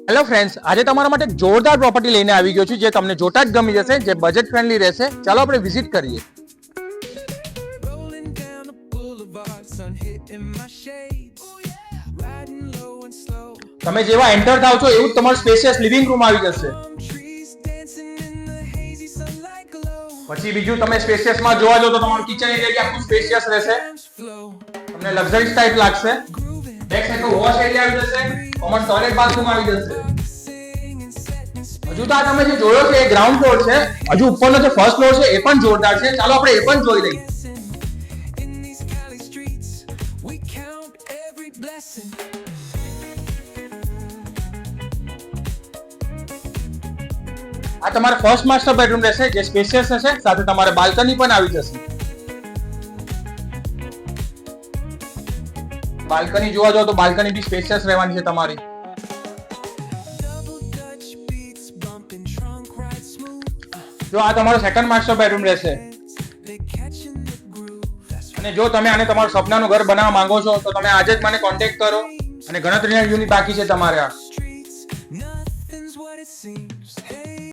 Hello friends, આજે તમારા માટે એક જોરદાર પ્રોપર્ટી લઈને આવી ગયો છું જે તમને જોતા જ ગમી જશે, જે બજેટ ફ્રેન્ડલી રહેશે. ચાલો આપણે વિઝિટ કરીએ. તમે જેવા એન્ટર થાવ છો એવું જ તમારું સ્પેશિયસ લિવિંગ રૂમ આવી જશે. પછી બીજું તમે સ્પેશિયસ માં જોવા જાવ તો તમારું કિચન એરિયા આખું સ્પેશિયસ રહેશે. તમને લક્ઝરીઝ ટાઈપ લાગશે. બેક સાઈડ નો વોશ એરિયા આવી જશે. કોમન ટોયલેટ બાથરૂમ આવી જશે. હજુ તો આ તમે જે જોયો છે એ ગ્રાઉન્ડ ફ્લોર છે. હજુ ઉપરનો જે ફર્સ્ટ ફ્લોર છે એ પણ જોરદાર છે. ચાલો આપણે એ પણ જોઈ લઈએ. આ તમારો ફર્સ્ટ માસ્ટર બેડરૂમ રહેશે જે સ્પેશિયસ હશે, સાથે તમારે બાલ્કની પણ આવી જશે. બાલ્કની જોવા જાવ તો બાલ્કની બી સ્પેશિયસ રહેવાની છે તમારી. જો આ તમારો સેકન્ડ માસ્ટર બેડરૂમ રહેશે. અને જો તમે આને તમારું સપનાનું ઘર બનાવવા માંગો છો તો તમે આજે જ મને કોન્ટેક્ટ કરો. અને ગણતરીના યુનિટ બાકી છે તમારે આ.